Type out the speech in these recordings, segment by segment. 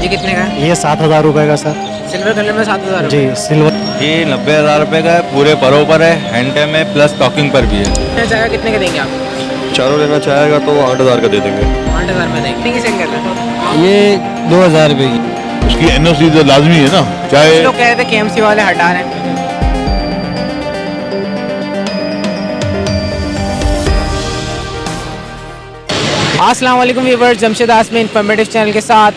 ये कितने का है? ये 7,000 रुपये का सर। सिल्वर कलर में 7,000 जी सिल्वर। ये 90,000 रुपये का है, पूरे परों पर है, हैंड में प्लस टॉकिंग पर भी है। कितने चाहेगा, कितने का देंगे आप? चारों लेना चाहेगा तो 8,000 का दे देंगे। 8,000 में देंगे। कितने की सेल कर रहे हैं? ये 2,000 रुपये की। उसकी एनओसी तो लाजमी है ना, चाहे लोग कह रहे थे केएमसी वाले हटा रहे हैं। अस्सलाम वालेकुम व्यूअर्स, जमशेद आसमी इन्फॉर्मेटिव चैनल के साथ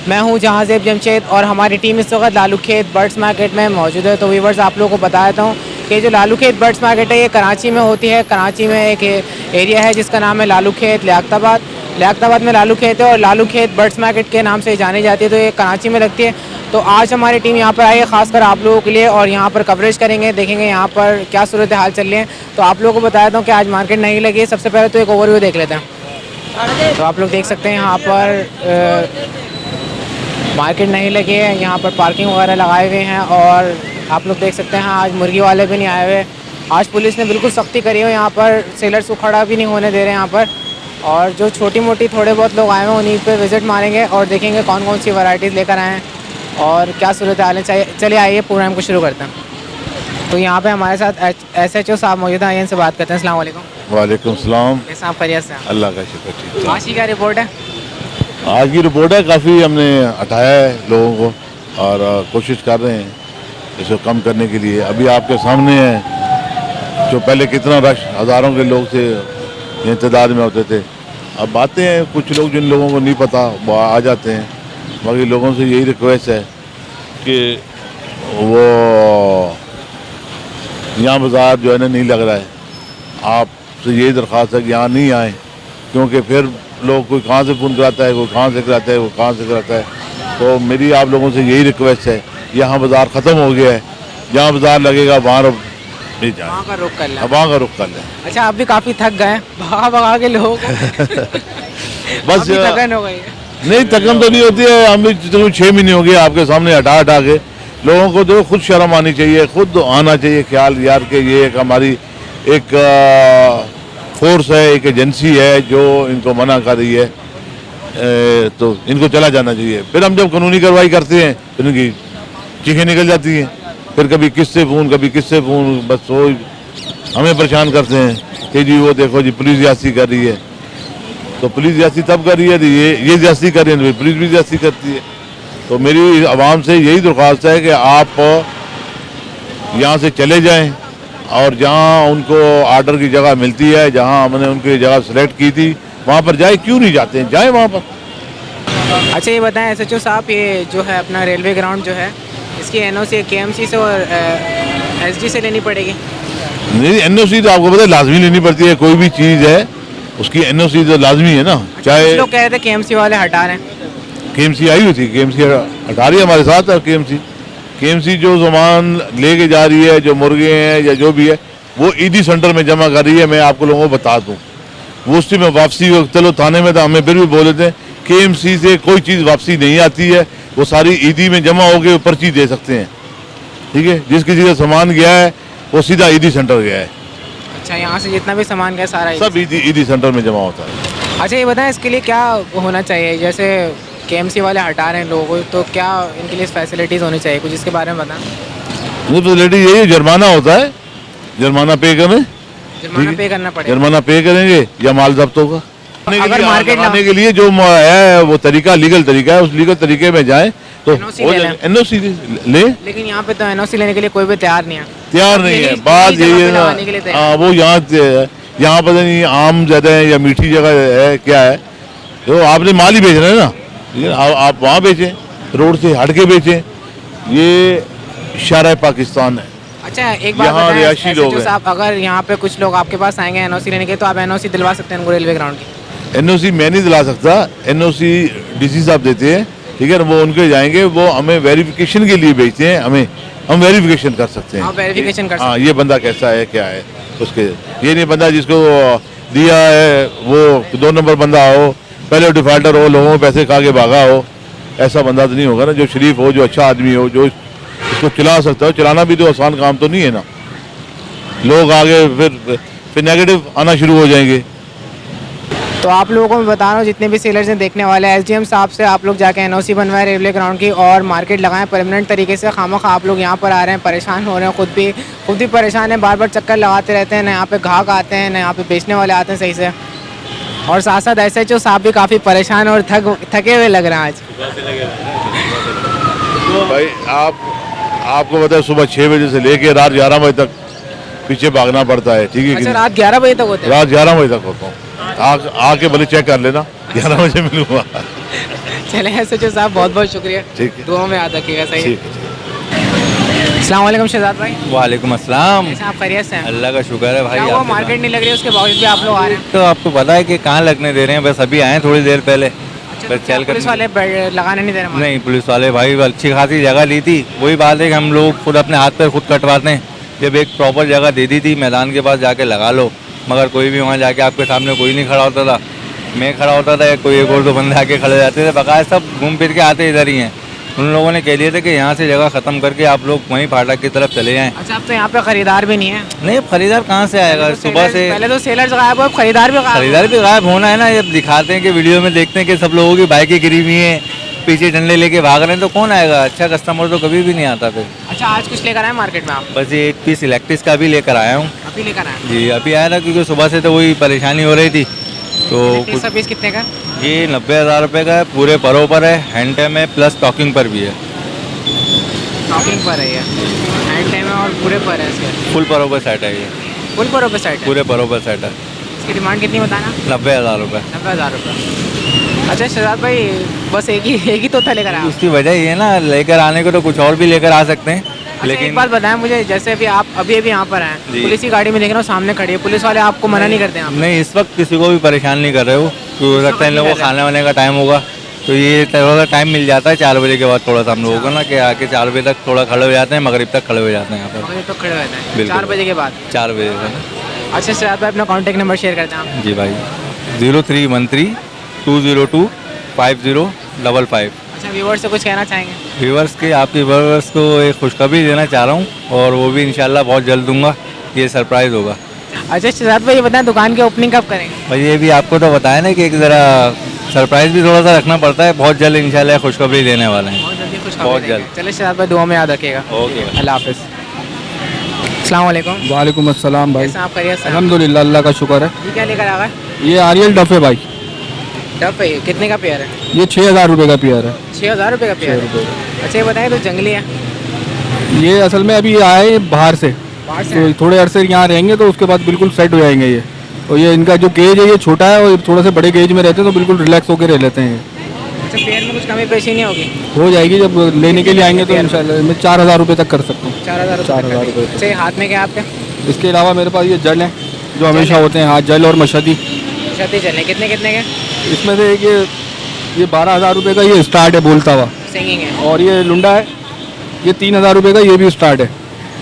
मैं हूं जहांजेब जमशेद और हमारी टीम इस वक्त लालू खेत बर्ड्स मार्केट में मौजूद है। तो व्यूअर्स, आप लोगों को बता देता हूं कि जो लालू खेत बर्ड्स मार्केट है ये कराची में होती है। कराची में एक एरिया है जिसका नाम है लालू खेत लियाकताबाद में लालू खेत है और लालू खेत बर्ड्स मार्केट के नाम से जानी जाती है। तो ये कराची में लगती है। तो आज हमारी टीम यहाँ पर आई है खासकर आप लोगों के लिए और यहाँ पर कवरेज करेंगे, देखेंगे यहाँ पर क्या सूरत हाल चल रही है। तो आप लोगों को बता देता हूँ कि आज मार्केट नहीं लगी है। सबसे पहले तो एक ओवरव्यू देख लेते हैं। तो आप लोग देख सकते हैं यहाँ पर मार्केट नहीं लगी है, यहाँ पर पार्किंग वगैरह लगाए हुए हैं और आप लोग देख सकते हैं आज मुर्गी वाले भी नहीं आए हुए। आज पुलिस ने बिल्कुल सख्ती करी है, यहाँ पर सेलर्स को खड़ा भी नहीं होने दे रहे हैं यहाँ पर। और जो छोटी मोटी थोड़े बहुत लोग आए हैं उन्हीं पे विज़िट मारेंगे और देखेंगे कौन कौन सी वैरायटीज़ लेकर आए हैं और क्या सूरत हाल है। चलिए आइए प्रोग्राम को शुरू करते हैं। तो यहाँ पे हमारे साथ SHO साहब मौजूद हैं, इनसे बात करते हैं। अस्सलाम वालेकुम। वालेकुम सलाम। कैसे आप, खैरियत से? अल्लाह का शुक्र, ठीक है। आज की क्या रिपोर्ट है? आज की रिपोर्ट है, काफ़ी हमने हटाया है लोगों को और कोशिश कर रहे हैं इसको कम करने के लिए। अभी आपके सामने है जो पहले कितना रश, हज़ारों के लोग थे ये तादाद में होते थे। अब आते हैं कुछ लोग, जिन लोगों को नहीं पता वो आ जाते हैं। बाकी लोगों से यही रिक्वेस्ट है कि वो यहाँ बाज़ार जो है ना नहीं लग रहा है, आपसे यही दरख्वास्त है कि यहाँ नहीं आए, क्योंकि फिर लोग कोई कहाँ से फ़ोन कराता है, कोई कहाँ से कराता है, वो कहाँ से कराता है। तो मेरी आप लोगों से यही रिक्वेस्ट है, यहाँ बाज़ार ख़त्म हो गया है, जहाँ बाज़ार लगेगा वहाँ नहीं जाए, वहाँ का रुख कर लें। वहाँ का रुख कर लें। अच्छा, आप भी काफ़ी थक गए भगा के लोगों को बस थकन हो गई है। नहीं, थकन तो नहीं होती है। हम भी 6 महीने हो गए आपके सामने हटा के लोगों को तो खुद शर्म आनी चाहिए, खुद आना चाहिए ख्याल यार कि ये एक हमारी एक फोर्स है, एक एजेंसी है जो इनको मना कर रही है, तो इनको चला जाना चाहिए। फिर हम जब कानूनी कार्रवाई करते हैं तो इनकी चीखें निकल जाती हैं, फिर कभी किससे फ़ोन, कभी किससे फ़ोन, बस वो हमें परेशान करते हैं कि जी वो देखो जी पुलिस ज्यादती कर रही है। तो पुलिस ज्यादती तब कर रही है तो ये ज्यादती कर रही है, पुलिस भी ज्यादती करती है। तो मेरी आवाम से यही दरख्वास्त है कि आप यहाँ से चले जाएं और जहाँ उनको आर्डर की जगह मिलती है, जहाँ हमने उनकी जगह सेलेक्ट की थी वहाँ पर जाए। क्यों नहीं जाते हैं, जाएं वहाँ पर। अच्छा, ये बताएं SHO साहब, ये जो है अपना रेलवे ग्राउंड जो है इसकी NOC KMC से और SD से लेनी पड़ेगी? नहीं, NOC तो आपको पता है लाजमी लेनी पड़ती है, कोई भी चीज़ है उसकी NOC तो लाजमी है ना। चाहे लोग कह रहे थे KMC वाले हटा रहे हैं। KMC आई हुई थी, KMC हटा रही है हमारे साथ। और KMC जो सामान लेके जा रही है, जो मुर्गे हैं या जो भी है, वो ईदी सेंटर में जमा कर रही है। मैं आपको लोगों को बता दूं, वो उसकी में वापसी, चलो थाने में तो हमें फिर भी बोले थे KMC से कोई चीज़ वापसी नहीं आती है, वो सारी ईदी में जमा होकर पर्ची दे सकते हैं। ठीक है, जिस किसी का सामान गया है वो सीधा ईदी सेंटर गया है। अच्छा, यहाँ से जितना भी सामान गया सारा सब ईदी सेंटर में जमा होता है। अच्छा, ये बताएं इसके लिए क्या होना चाहिए? जैसे KMC वाले हटा रहे हैं लोगों को, तो क्या इनके लिए फैसिलिटीज़ होनी चाहिए, कुछ इसके बारे में बताएं। नहीं, फैसिलिटी यही है, जुर्माना होता है, जुर्माना पे करें, जुर्माना पे करना पड़ेगा। जुर्माना पे करेंगे या माल जब्त होगा। अगर मार्केट लगाने के लिए जो है वो तरीका लीगल तरीका है, उस लीगल तरीके में जाए तो NOC ले। लेकिन यहाँ पे तो NOC लेने के लिए कोई भी तैयार नहीं है। तैयार नहीं है, बात यही है ना। वो यहाँ पता नहीं आम ज़्यादा है या मीठी जगह है, क्या है, तो आपने माल ही बेचना है ना, आप वहाँ बेचें, रोड से हट के बेचें। ये शरह पाकिस्तान है। अच्छा, एक बात यहाँ रिहायशी लोग हैं। साहब, अगर यहाँ पे कुछ लोग आपके पास आएंगे NOC लेने के, तो आप NOC दिलवा सकते हैं उनको रेलवे ग्राउंड की? NOC मैं नहीं दिला सकता, NOC DC साहब देते हैं। ठीक है, वो उनके जाएंगे, वो हमें वेरिफिकेशन के लिए भेजते हैं, हम वेरिफिकेशन कर सकते हैं। वेरिफिकेशन कर सकते हैं। ये बंदा कैसा है, क्या है उसके, ये नहीं बंदा जिसको दिया है वो 2 नंबर बंदा हो, पहले डिफाल्टर हो, लोगों को पैसे खा के भागा हो, ऐसा बंदा तो नहीं होगा ना। जो शरीफ हो, जो अच्छा आदमी हो, जो इसको चला सकता हो। चलाना भी तो आसान काम तो नहीं है ना। लोग आगे फिर नेगेटिव आना शुरू हो जाएंगे। तो आप लोगों को मैं बता रहा हूँ, जितने भी सेलर्स हैं देखने वाले हैं, एसडीएम साहब से आप लोग जाके एनओसी बनवाएं रेलवे ग्राउंड की और मार्केट लगाएं परमानेंट तरीके से। खामखा आप लोग यहाँ पर आ रहे हैं, परेशान हो रहे हैं, खुद भी परेशान हैं, बार बार चक्कर लगाते रहते हैं, ना यहाँ पे ग्राहक आते हैं, ना यहाँ पे बेचने वाले आते हैं सही से। और साथ साथ एसएचओ साहब भी काफ़ी परेशान और थके हुए लग रहे हैं आज। भाई आपको पता है सुबह 6 बजे से लेके रात 11 बजे तक पीछे भागना पड़ता है, ठीक है कि अच्छा, नहीं? रात 11 बजे तक होते हैं? रात 11 बजे तक होता हूँ। आके भले चेक कर लेना, 11 बजे मिलूंगा। चले एसएचओ साहब, बहुत बहुत शुक्रिया, ठीक है। दुआ में याद रखिएगा। सही है। ठीक है। अस्सलाम वालेकुम शहजाद भाई, वालेकुम अस्सलाम। कैसे आप खैरियत से हैं? अल्लाह का शुक्र है भाई। क्या हुआ, आपके मार्केट नहीं लग रही है, उसके बावजूद भी आप लोग आ रहे हैं? साथ। तो आपको पता है कि कहाँ लगने दे रहे हैं, बस अभी आए थोड़ी देर पहले। अच्छा, बस तो क्या चल पुलिस वाले लगाने नहीं दे रहे? नहीं, पुलिस वाले भाई अच्छी खासी जगह ली थी। वही बात है कि हम लोग खुद अपने हाथ पे खुद कटवाते हैं। जब एक प्रॉपर जगह दे दी थी, मैदान के पास जाके लगा लो, मगर कोई भी वहाँ जाके आपके सामने कोई नहीं खड़ा होता था। मैं खड़ा होता था, कोई एक और दो बंदे आके खड़े जाते थे, बकाया सब घूम फिर के आते इधर ही हैं। उन लोगों ने कह दिया था कि यहाँ से जगह ख़त्म करके आप लोग वहीं फाटक की तरफ चले जाएँ। अच्छा, अब तो यहाँ पे खरीदार भी नहीं है। नहीं, खरीदार कहाँ से आएगा सुबह से? पहले तो सेलर्स गायब हो, अब खरीदार भी गायब हो। खरीदार भी गायब होना है ना। जब दिखाते हैं कि वीडियो में देखते हैं कि सब लोगों की बाइकें गिरी हुई हैं, पीछे डंडे लेके भाग रहे हैं, तो कौन आएगा? अच्छा कस्टमर तो कभी भी नहीं आता फिर। अच्छा, आज कुछ लेकर आए मार्केट में आप? बस ये एक पीस इलेक्ट्रिक्स का भी लेकर आया हूँ अभी लेकर आए? जी। अभी आया था क्योंकि सुबह से तो वही परेशानी हो रही थी। तो इलेक्ट्रिक का पीस कितने का? ये 90,000 रुपये का है, पूरे परों पर है, हैंड टाइम है, प्लस टॉकिंग पर भी है। टॉकिंग पर है ये, हैंड टाइम है और पूरे पर है इसके? फुल परों पर सेट है ये, फुल पर ओवर साइड है? पूरे परों पर सेट है। इसकी डिमांड कितनी बताना? 90,000 रुपये। 90,000 रुपये। अच्छा शहजाद भाई, बस एक ही तोता लेकर आया? उसकी वजह ये है ना, लेकर आने को तो कुछ और भी लेकर आ सकते हैं, अच्छा, लेकिन एक बात बताएं मुझे, जैसे अभी आप अभी यहाँ पर आए, जी। पुलिस की गाड़ी में देख रहा हूँ सामने खड़ी है, पुलिस वाले आपको मना नहीं करते हैं आप? नहीं, इस वक्त किसी को भी परेशान नहीं कर रहे हो, क्योंकि हो सकता है इन लोगों को खाने वाने का टाइम होगा, तो ये थोड़ा सा टाइम मिल जाता है 4 बजे के बाद थोड़ा सा हम लोगों को ना, कि आके 4 बजे तक थोड़ा खड़े हो जाते हैं, मगरिब तक खड़े हो जाते हैं यहाँ पर। अभी तो खड़े रहते हैं बिल्कुल। 4 बजे के बाद? 4 बजे से ना। अच्छा शहजाद भाई, अपना कॉन्टैक्ट नंबर शेयर करते हैं आप? जी भाई, 0313 202 5055। अच्छा, व्यूअर्स से कुछ कहना चाहेंगे? व्यूवर्स के, आपके व्यूवर्स को एक खुशखबरी देना चाह रहा हूँ, और वो भी इंशाल्लाह बहुत जल्द दूंगा। ये सरप्राइज़ होगा। अच्छा शहजाद भाई, ये बताएं दुकान की ओपनिंग कब करेंगे? भाई ये भी आपको तो बताया ना कि एक ज़रा सरप्राइज़ भी थोड़ा सा रखना पड़ता है। बहुत जल्द इंशाल्लाह खुशखबरी देने वाले हैं। बहुत जल्दी खुश बहुत जल्द। चलिए शहजाद भाई, दुआ में याद रखिएगा। ओके। अल्लाह हाफिज़। अस्सलाम वालेकुम। वालेकुम अस्सलाम भाई। कैसे आप खैरियत से? अल्हम्दुलिल्लाह, अल्लाह का शुक्र है। ये क्या लेकर आ गए? ये आरियल डफ है भाई। डफ है, कितने का पेयर है? ये 6,000 रुपये का पेयर है। 6,000 रुपये का पेयर है? अच्छा ये बताएं, तो जंगली है? ये असल में अभी आए बाहर से, बाहर से तो थोड़े अरसे यहाँ रहेंगे तो उसके बाद बिल्कुल सेट हो जाएंगे ये। और ये इनका जो गेज है ये छोटा है, और थोड़ा से बड़े गेज में रहते हैं तो बिल्कुल रिलैक्स होकर रह लेते हैं। अच्छा, पेयर में कुछ कमी पेशी नहीं होगी? हो जाएगी, जब लेने के लिए आएंगे तो इंशाल्लाह मैं 4,000 रुपये तक कर सकता हूँ। 4,000 4,000 रुपये। अच्छा, ये हाथ में क्या आपके? इसके अलावा मेरे पास ये जल हैं जो हमेशा होते हैं, हाँ, जल और मशदी। छत्ती चले, कितने कितने के? इसमें से एक ये 12,000 रुपये का ये स्टार्ट है बोलता हुआ, सिंगिंग है? और ये लुंडा है, ये 3,000 रुपये का ये भी स्टार्ट है।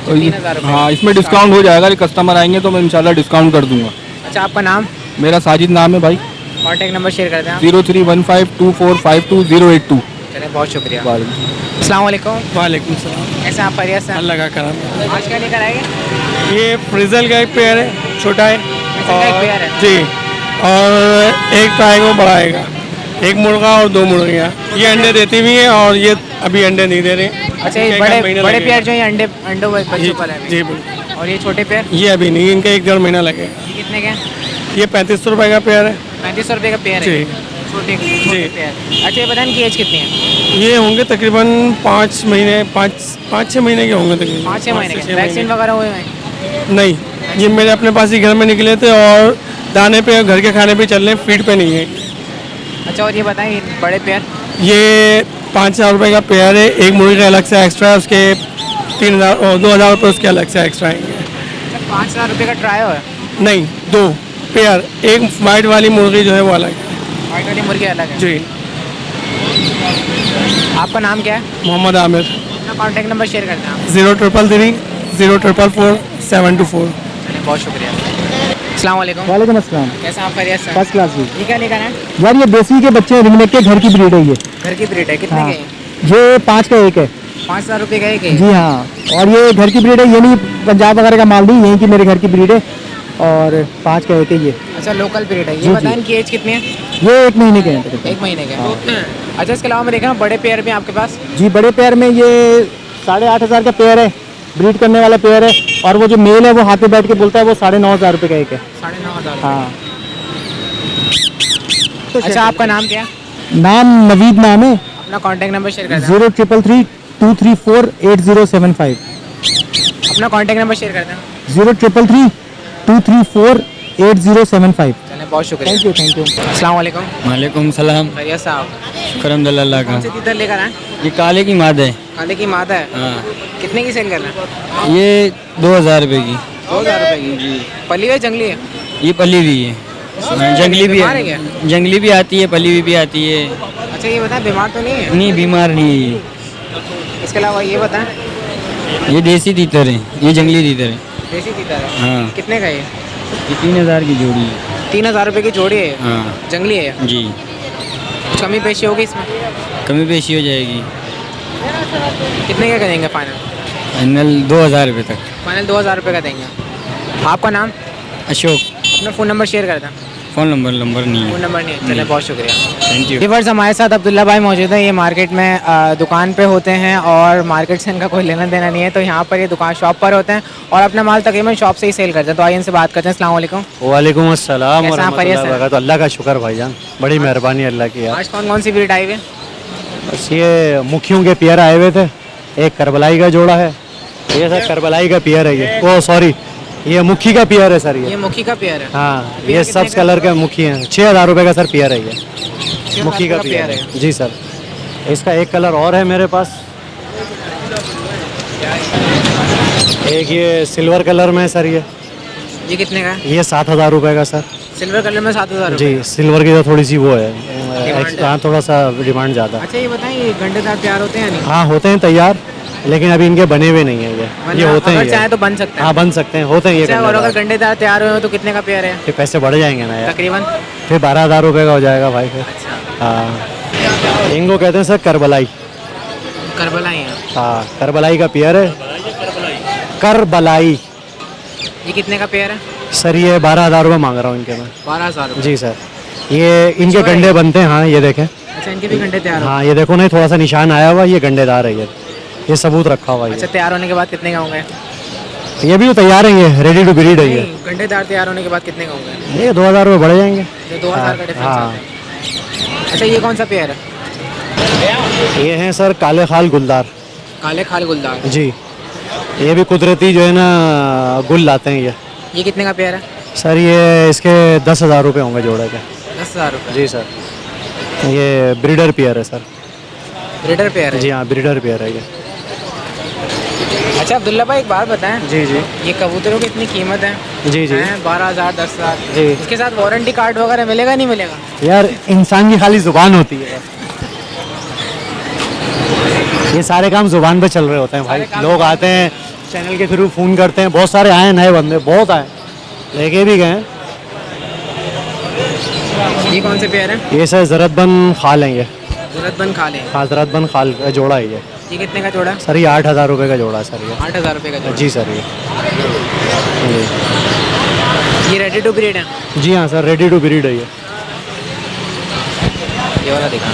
तो 3,000 रुपये? हाँ, इसमें डिस्काउंट हो जाएगा, कस्टमर आएंगे तो मैं इंशाल्लाह डिस्काउंट कर दूंगा। अच्छा, आपका नाम? मेरा साजिद नाम है भाई। कॉन्टैक्ट नंबर शेयर करते हैं आप? 03152452 चलिए, बहुत शुक्रिया। वालेकुम। अस्सलाम वालेकुम। वालेकुम सलाम। कैसे आप खैरियत से? अल्लाह का करम। आज क्या लेकर आएंगे? ये फ्रिजल का एक पेयर है, छोटा है। का एक पेयर है? जी, और एक ट्राइगो बड़ा आएगा, एक मुर्गा और 2 मुर्गियाँ। ये अंडे देती भी हैं और ये अभी अंडे नहीं दे रहे। अच्छा, ये इनका बड़े 1 महीना बड़े लगेगा। पेयर जो है अंडों बच्चों जी पर है? जी बिल्कुल। और ये छोटे पेयर? ये अभी नहीं, इनका 1-1.5 महीना लगेगा। ये कितने के हैं? ये 3500 रुपये का पेयर है। 3500 रुपये का पेयर है? जी। छोटे जी। पेयर। अच्छा, ये बताएं कि एज कितनी है? ये होंगे तकरीबन 5 महीने, 5-6 महीने के होंगे तकरीबन। 5-6 महीने के? 5 से 6 वैक्सीन वगैरह हुए हैं? नहीं, ये मेरे अपने पास ही घर में निकले थे और दाने पे, घर के खाने पे चल रहे हैं, फीड पे नहीं है। अच्छा, और ये बताएं ये बड़े पेयर? ये 5,000 रुपये का पेयर है। एक मुर्गी का अलग से एक्स्ट्रा है, उसके 3,000 और 2,000 रुपये उसके अलग से एक्स्ट्रा आएंगे। अच्छा, 5,000 रुपये का ट्रायो है? नहीं, 2 पेयर, एक वाइट वाली मुर्गी जो है वो अलग है। वाइट वाली मुर्गी अलग है? जी। आपका नाम क्या है? मोहम्मद आमिर। अपना कॉन्टैक्ट नंबर शेयर करते हैं आप? 0333 0444 724। चलिए, बहुत शुक्रिया। अस्सलाम वालेकुम। वालेकुम अस्सलाम। कैसे आप खैरियत से? फर्स्ट क्लास जी। ये क्या लेकर आए? यार ये देसी के बच्चे रिंगनेक के घर की ब्रीड है ये। घर की ब्रीड है? कितने हाँ। के हैं? ये 5 का एक है। 5,000 रुपये का एक है? जी हाँ, और ये घर की ब्रीड है, ये नहीं पंजाब वगैरह का माल नहीं, यहीं की मेरे घर की ब्रीड है। और 5 का एक है ये। अच्छा लोकल ब्रीड है। जी, ये जी। बताएं इनकी एज कितनी है? ये 1 महीने के हैं तकरीबन। 1 महीने के। अच्छा इसके अलावा मैं देखा बड़े पेयर भी हैं आपके पास। जी बड़े पेयर में ये 8,500 का पेयर है, ब्रीड करने वाला पेयर है। और वो जो मेल है वो हाथ पे बैठ के बोलता है, वो 9,500 रुपये का एक है। 9,500। हाँ। अच्छा आपका नाम क्या है? नाम नवीद नाम है। अपना कॉन्टैक्ट नंबर शेयर कर दें। 0333-234-8075। अपना कॉन्टैक्ट नंबर शेयर कर दें। 0333-234-8075। चलें बहुत शुक्रिया। Thank you. अस्सलाम वालेकुम। वालेकुम सलाम। खैरियत साहब। करमदल्ला कौन का से तीतर लेकर आए? ये काले की माद है। काले की मादा है। हाँ कितने की सेल कर रहे हैं? ये 2,000 रुपये की। 2,000 रुपये की। जी। पली है जंगली है? ये पली हुई है, जंगली भी बीमार है क्या? जंगली भी आती है, पली हुई भी आती है। अच्छा ये बताएं बीमार तो नहीं है? नहीं बीमार नहीं है ये। इसके अलावा ये बताएं। ये देसी तीतर है, ये जंगली तीतर है। देसी तीतर है। हाँ कितने का ये? ये 3,000 की जोड़ी है। 3,000 रुपये की जोड़ी है। हाँ जंगली है। जी, कुछ कमी पेशी होगी इसमें? कमी पेशी हो जाएगी। कितने का करेंगे फाइनल? फाइनल 2,000 रुपये तक। फाइनल 2,000 रुपये का देंगे। आपका नाम? अशोक। अपना फ़ोन नंबर शेयर कर दें। फ़ोन नंबर नहीं फ़ोन है। नंबर नहीं है। चलिए बहुत शुक्रिया। Thank you. व्यूअर्स हमारे साथ अब्दुल्ला भाई मौजूद हैं। ये मार्केट में दुकान पे होते हैं और मार्केट से इनका कोई लेना देना नहीं है, तो यहाँ पर ये दुकान शॉप पर होते हैं और अपना माल तकरीबन शॉप से ही सेल करते हैं। तो आइए इनसे बात करते हैं। अस्सलाम वालेकुम। वालेकुम अस्सलाम कैसे हैं आप? खैरियत से? वरहमतुल्लाहि। तो अल्लाह का शुक्र भाईजान, बड़ी मेहरबानी अल्लाह की यार। आज कौन सी ब्रीड आई हुई है? बस ये मुखियों के पेयर आए हुए थे, एक करबलाई का जोड़ा है, ये सर करबलाई का पेयर है ये। ओ सॉरी, ये मुखी का पेयर है सर ये। ये मुखी का पेयर है। हाँ पेयर ये कितने सब्ज का? कलर के मुखी हैं। 6,000 रुपये का सर पेयर है ये, 6,000 मुखी का रुपये पेयर है। है जी सर। इसका एक कलर और है मेरे पास, एक ये सिल्वर कलर में है सर ये कितने का है? ये 7,000 रुपये का सर। सिल्वर कलर में 7,000 जी रुपये। सिल्वर की तो थोड़ी सी वो है, डिमांड है। हाँ थोड़ा सा डिमांड ज़्यादा। अच्छा ये बताएं ये गंडेदार तैयार होते हैं या नहीं? हाँ होते हैं तैयार, लेकिन अभी इनके बने हुए नहीं है ये मतलब होते हैं अगर ये। चाहे तो बन सकते हैं। हाँ बन सकते हैं, होते हैं ये अच्छा, और अगर गंडेदार। गंडेदार तैयार हुए हो तो कितने का पेयर है? फिर पैसे बढ़ जाएंगे ना यार, तकरीबन फिर 12,000 रुपये का हो जाएगा भाई फिर। हाँ इनको कहते हैं सर करबलाई। करबला ही है। हाँ करबलाई का पेयर है, करबलाई। ये कितने का पेयर है? सर ये 12,000 रुपये मांग रहा हूँ इनके मैं। 12,000 रुपये। जी सर, ये इनके गंडे बनते हैं। हाँ ये देखें, अच्छा इनके भी गंडे तैयार हो? हाँ ये देखो ना, थोड़ा सा निशान आया हुआ, ये गंडेदार है ये सबूत रखा हुआ है अच्छा तैयार होने के बाद कितने का होंगे? ये भी तो तैयार है, ये रेडी टू ब्रीड है ये। नहीं, गंडेदार तैयार होने के बाद कितने का होंगे? ये 2,000 रुपये बढ़ जाएंगे। ये 2,000 का डिफरेंस हाँ। आता है। अच्छा ये कौन सा पेयर है? ये हैं सर काले खाल गुलदार। काले खाल गुलदार। जी ये भी कुदरती जो है ना गुल लाते हैं ये कितने का पेयर है? सर ये इसके 10,000 रुपये होंगे जोड़े के। 10,000 रुपये। जी सर, ये ब्रीडर पेयर है सर। ब्रीडर पेयर है? जी हाँ ब्रीडर पेयर है ये। अच्छा अब्दुल्ला भाई एक बात बताएं, जी जी ये कबूतरों की इतनी कीमत है? जी जी 12,000 10,000। जी। इसके साथ वारंटी कार्ड वगैरह मिलेगा नहीं मिलेगा? यार इंसान की खाली जुबान होती है, ये सारे काम जुबान पे चल रहे होते हैं भाई। सारे काम लोग जुबान आते हैं चैनल के थ्रू फ़ोन करते हैं, बहुत सारे आए नए बंदे, बहुत आए, लेके भी गए। ये कौन से पेयर है? ये सर ज़रतबन खाल हैं ये। जरूरतमंद खा लें। हाँ ज़रतबन खाल का जोड़ा है ये। ये कितने का जोड़ा है? सर ये 8,000 रुपये का जोड़ा है सर ये। 8,000 रुपये का जोड़ा। जी सर ये ये रेडी टू ब्रीड है? जी हाँ सर रेडी टू ब्रीड है ये। ये वाला दिखा।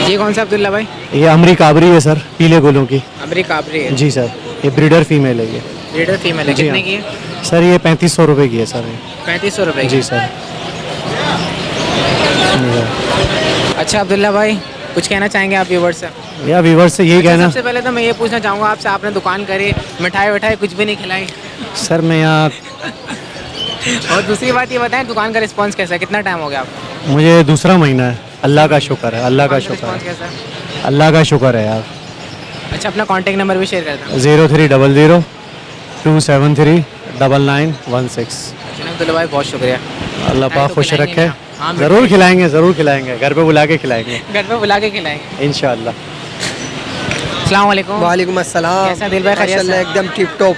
ये कौन सा अब्दुल्ला भाई? ये अमरी काबरी है सर, पीले गोलों की। अमरी काबरी है? जी सर, ये ब्रीडर फीमेल है ये। ब्रीडर फीमेल है। जी कितने हाँ। की है? सर ये 3,500 रुपये की है सर ये। 3,500 रुपये की? जी सर। अच्छा अब्दुल्ला भाई कुछ कहना चाहेंगे आप व्यूवर्स से? या व्यूवर से यही कहना सबसे पहले तो मैं ये पूछना चाहूँगा आपसे, आपने दुकान करी, मिठाई विठाई कुछ भी नहीं खिलाई, सर मैं यहाँ, और दूसरी बात ये बताएं दुकान का रिस्पांस कैसा है? कितना टाइम हो गया आपको? मुझे दूसरा महीना है, अल्लाह का शुक्र है, अल्लाह का शुक्र रिस्पांस है, कैसा है? अल्लाह का शुक्र है यार। अच्छा अपना कॉन्टैक्ट नंबर भी शेयर कर दें। 0300 273 9916। चलो अब्दुल्ला भाई बहुत शुक्रिया। अल्लाह पाक तो खुश खिलाएंगे रखे। ना। हाँ, ज़रूर खिलाएंगे, ज़रूर खिलाएंगे, घर पे बुला के खिलाएंगे घर पे बुला के खिलाएंगे इंशाल्लाह। अस्सलाम वालेकुम। वालेकुम अस्सलाम। कैसा दिल भाई, खैरियत से? माशाल्लाह एकदम टिप टॉप।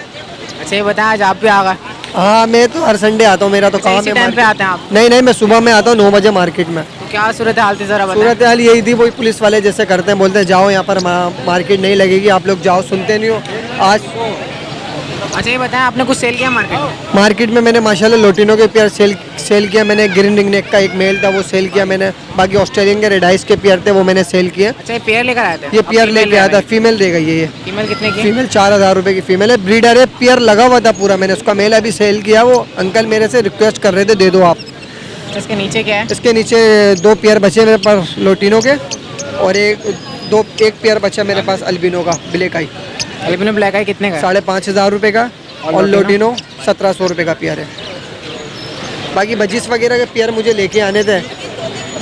अच्छा ये बताएं आज आप भी आ गए? हाँ मैं तो हर संडे आता हूँ, मेरा तो अच्छा, काम इसी है टाइम पे market। आते हैं आप? नहीं नहीं मैं सुबह में आता हूँ 9 बजे मार्केट में। क्या सूरत हाल थी जरा बताएं। सूरत हाल यही थी, वही पुलिस वाले जैसे करते हैं, बोलते हैं जाओ यहाँ पर मार्केट नहीं लगेगी, आप लोग जाओ, सुनते नहीं हो। आज अच्छा ये बताएं, आपने कुछ सेल किया मार्केट में? मार्केट में मैंने माशाल्लाह लोटिनो के पेयर सेल किया मैंने, ग्रीन रिंग नेक का एक मेल था वो सेल किया मैंने, बाकी ऑस्ट्रेलियन के रेड आइस के पेयर थे वो मैंने सेल किए। अच्छा ये पेयर लेकर आए थे? ये पेयर लेके आया था, फीमेल देगा ये। फीमेल कितने की? फीमेल 4000 रुपये की फीमेल है, ब्रीडर है, पेयर लगा हुआ था पूरा, मैंने उसका मेल अभी सेल किया। वो अंकल मेरे से रिक्वेस्ट कर रहे थे दे दो आप। इसके नीचे क्या है? इसके नीचे 2 पेयर बचे मेरे पास लोटिनो के, और एक पेयर बचा मेरे पास अल्बिनो का ब्लैक आई। अल्बिनो ब्लैक आई कितने का? 5500 रुपये का, और लोटिनो 1700 रुपये का पेयर है। बाकी बजिस वगैरह के पेयर मुझे लेके आने थे,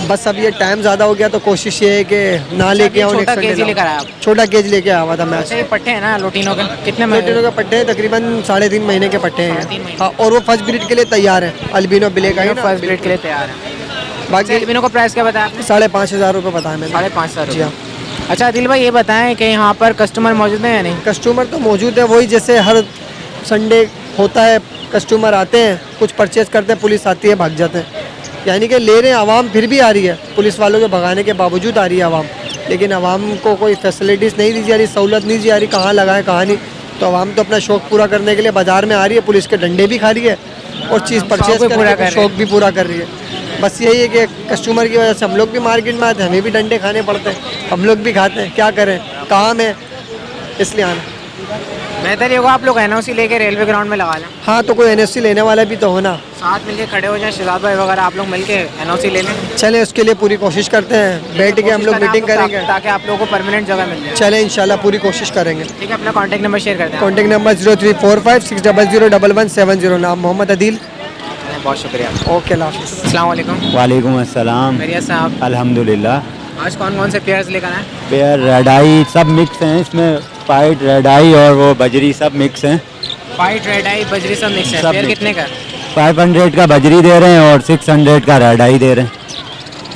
बस अब ये टाइम ज़्यादा हो गया तो कोशिश ये है कि ना लेके आऊँ। छोटा केज लेकर आया आप? छोटा केज लेके आया हुआ था मैं। अच्छा ये पट्टे हैं ना लोटिनो के, कितने लोटिनो के पट्टे हैं तकरीबन 3.5 महीने के पट्टे हैं। 3.5 महीने। हाँ, और वो फर्स्ट ब्रीड के लिए तैयार है, अल्बिनो ब्लैक आई ना, फर्स्ट ब्रीड के लिए तैयार है। बाकी अल्बिनो का प्राइस क्या बताया आपने? 5500 रुपये बताया मैंने। 5500 जी हाँ। अच्छा आदिल भाई ये बताएं कि यहाँ पर कस्टमर मौजूद हैं या नहीं? कस्टमर तो मौजूद है, वही जैसे हर संडे होता है, कस्टमर आते हैं, कुछ परचेज करते हैं, पुलिस आती है, भाग जाते हैं। यानी कि ले रहे हैं, आवाम फिर भी आ रही है, पुलिस वालों के भगाने के बावजूद आ रही है आवाम, लेकिन आवाम को कोई फैसिलिटीज़ नहीं दी जा रही, सहूलत नहीं दी जा रही, कहाँ लगाए कहाँ नहीं। तो आवाम तो अपना शौक़ पूरा करने के लिए बाज़ार में आ रही है, पुलिस के डंडे भी खा रही है और चीज़ परचेज करने का शौक़ भी पूरा कर रही है। बस यही है कि कस्टमर की वजह से हम लोग भी मार्केट में आते हैं, हमें भी डंडे खाने पड़ते हैं, हम लोग भी खाते हैं, क्या करें, काम है, इसलिए आना। बेहतर ये होगा आप लोग NOC लेके रेलवे ग्राउंड में लगा लें। हाँ, तो कोई NOC लेने वाला भी तो होना, साथ मिलके खड़े हो जाए, शहजाद भाई वगैरह आप लोग मिलके NOC ले लें। चले उसके लिए पूरी कोशिश करते हैं, बैठ के हम लोग मीटिंग करेंगे ताकि आप लोगों को परमानेंट जगह मिल जाए। चले इंशाल्लाह पूरी कोशिश करेंगे। ठीक है, अपना कॉन्टैक्ट नंबर शेयर करते हैं। कॉन्टैक्ट नंबर 0345600170, नाम मोहम्मद अदील। बहुत शुक्रिया। ओके, अल्लाह हाफ़िज़। अस्सलाम वालेकुम। वालेकुम अस्सलाम। खैरियत साहब? अल्हम्दुलिल्लाह। आज कौन कौन से पेयर्स लेकर आए? पेयर रेड आई सब मिक्स हैं इसमें, वाइट रेड आई और वो बजरी सब मिक्स हैं। वाइट रेड आई बजरी सब मिक्स है। सब पेयर mix कितने का? 500 का बजरी दे रहे हैं और 600 का रेड आई दे रहे हैं।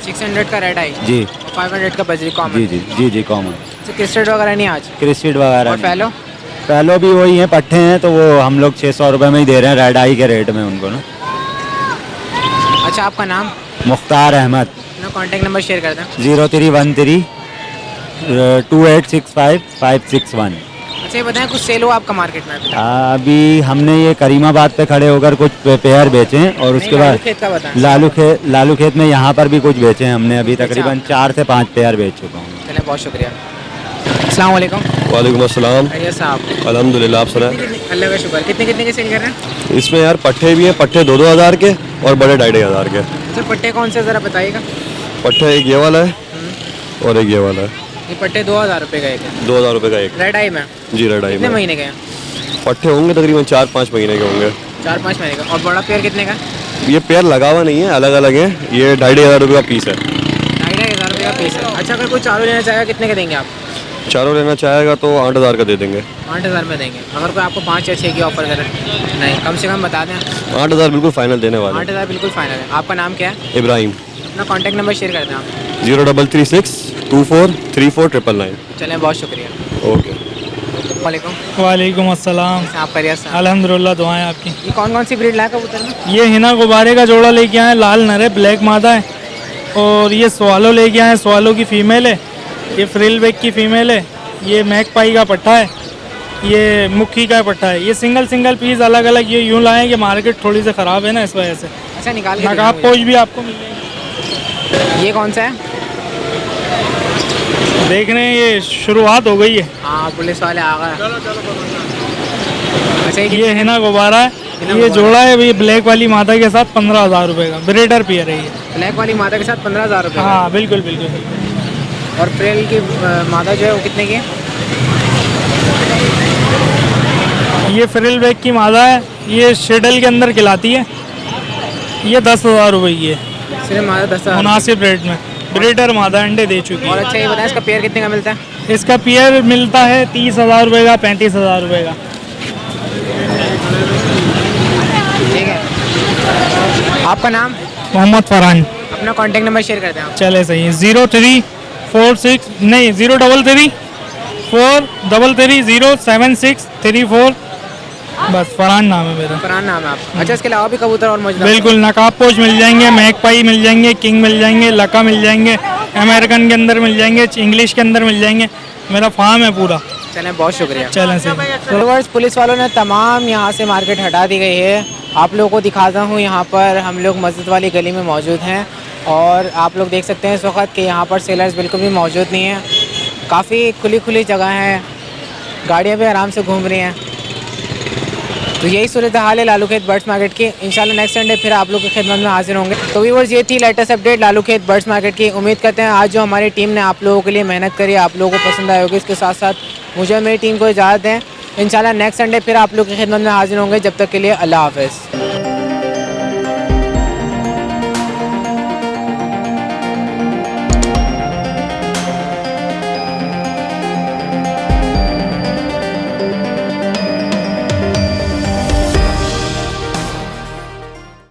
600 का रेड आई जी 500 का बजरी कॉमन। जी जी जी जी कॉमन। क्रिस्टेड वगैरह नहीं आज? क्रिस्टेड वगैरह और फैलो? फैलो भी वही हैं, पट्टे हैं, तो वो हम लोग 600 रुपये में ही दे रहे हैं रेड आई के रेट में उनको ना। अच्छा आपका नाम? मुख्तार अहमद। अपना कॉन्टैक्ट नंबर शेयर कर दें। 0313 2865 अच्छा ये बताएं कुछ सेल हुआ आपका मार्केट में अभी? अभी हमने ये करीमाबाद पे खड़े होकर कुछ पेयर बेचे हैं और उसके बाद खेत का बताएं। लालू खेत में यहाँ पर भी कुछ बेचे हैं हमने, अभी तकरीबन 4 से 5 पेयर बेच चुका हूँ। चलिए बहुत शुक्रिया। अस्सलाम वालेकुम। वालेकुम अस्सलाम। खैरियत साहब? अल्हम्दुलिल्लाह, आप सुनाएं। अल्लाह का शुक्र। कितने कितने के सेल कर रहे हैं? इसमें यार पट्टे भी हैं, पट्टे 2-2 हज़ार के और बड़े 2,500 के। अच्छा पट्टे कौन से ज़रा बताइएगा। पट्टे एक ये वाला है और एक ये वाला है। ये पट्टे 2000 रुपये का एक है। 2000 रुपये का एक। रेड आई में? जी रेड आई कितने में। महीने के हैं? पट्टे होंगे तकरीबन 4-5 महीने के होंगे। 4-5 महीने का। और बड़ा पेयर कितने का? ये पेयर लगा हुआ नहीं है, अलग अलग है। ये 2,500 रुपये का पीस है। 2,500 रुपये का पीस है। अच्छा अगर कोई चारों लेना चाहेगा कितने का देंगे आप? चारों लेना चाहेगा तो 8,000 का दे देंगे। 8,000 में देंगे। अगर कोई आपको 5 या 6 की ऑफर करे? नहीं, कम से कम बता दें। 8,000 बिल्कुल फाइनल देने वाले। 8,000 बिल्कुल फाइनल है। आपका नाम क्या है? इब्राहिम। अपना कॉन्टैक्ट नंबर शेयर कर दें आप। 0336243499। चलें बहुत शुक्रिया। ओके। वालेकुम। वालेकुम अस्सलाम। आप खैरियत से? अल्हम्दुलिल्लाह, दुआएं आपकी। ये कौन कौन सी ब्रीड लाया कबूतर में? ये हिना गुब्बारे का जोड़ा लेके आए, लाल नर है, ब्लैक मादा है। और ये स्वालो लेके आए, स्वालो की फ़ीमेल है। ये फ्रिल बैक की फ़ीमेल है। ये मैकपाई का पट्टा है। ये मुखी का पट्टा है। ये सिंगल पीस अलग अलग ये यूँ लाए कि मार्केट थोड़ी सी ख़राब है ना, इस वजह से। अच्छा निकाल के नकाब पोच भी आपको मिल जाएगी। ये कौन सा है? देख रहे हैं ये शुरुआत हो गई है। हाँ पुलिस वाले आ गए। अच्छा ये हिना गुब्बारा है, ये जोड़ा है। ये ब्लैक वाली मादा के साथ 15,000 रुपये का ब्रीडर पेयर है ये। ब्लैक वाली मादा के साथ 15,000 रुपये? हाँ बिल्कुल बिल्कुल। और फ्रेल की मादा जो है वो कितने की है? ये फ्रिल बैक की मादा है, ये शेडल के अंदर खिलाती है। ये 10,000 रुपये की है। सिर्फ मादा 10,000 मुनासिब रेट में, ब्रीडर मादा अंडे दे चुकी और है। अच्छा ये बताएं इसका पेयर कितने का मिलता है? इसका पेयर मिलता है 30,000 रुपये का, 35,000 रुपये का। ठीक है। आपका नाम? मोहम्मद फरहान। अपना कॉन्टैक्ट नंबर शेयर करते हैं आप। चले सही है। 03340763433 07634 बस फरहान नाम है मेरा। फरहान नाम है आपका। अच्छा, इसके अलावा भी कबूतर और मौजूद हैं? बिल्कुल, नकाब पोच मिल जाएंगे, मैकपाई मिल जाएंगे, किंग मिल जाएंगे, लका मिल जाएंगे, अमेरिकन के अंदर मिल जाएंगे, इंग्लिश के अंदर मिल जाएंगे। मेरा फार्म है पूरा। चलें, बहुत शुक्रिया। चलें से व्यूअर्स, पुलिस वालों ने तमाम यहाँ से मार्केट हटा दी गई है। आप लोगों को दिखाता हूँ, यहाँ पर हम लोग मस्जिद वाली गली में मौजूद हैं और आप लोग देख सकते हैं इस वक्त कि यहाँ पर सेलर्स बिल्कुल भी मौजूद नहीं हैं। काफ़ी खुली खुली जगह है, गाड़ियाँ भी आराम से घूम रही हैं। तो यही सूरत हाल है लालू खेत बर्ड्स मार्केट की। इंशाल्लाह नेक्स्ट संडे फिर आप लोग की खिदमत में हाजिर होंगे। तो व्यूअर्स, ये थी लेटेस्ट अपडेट लालू खेत बर्ड्स मार्केट की। उम्मीद करते हैं आज जो हमारी टीम ने आप लोगों के लिए मेहनत करी आप लोगों को पसंद आई होगी। इसके साथ साथ मुझे मेरी टीम को इजाज़त दें। इंशाल्लाह नेक्स्ट संडे फिर आप लोग की खिदमत में हाजिर होंगे। जब तक के लिए अल्लाह हाफ़िज़।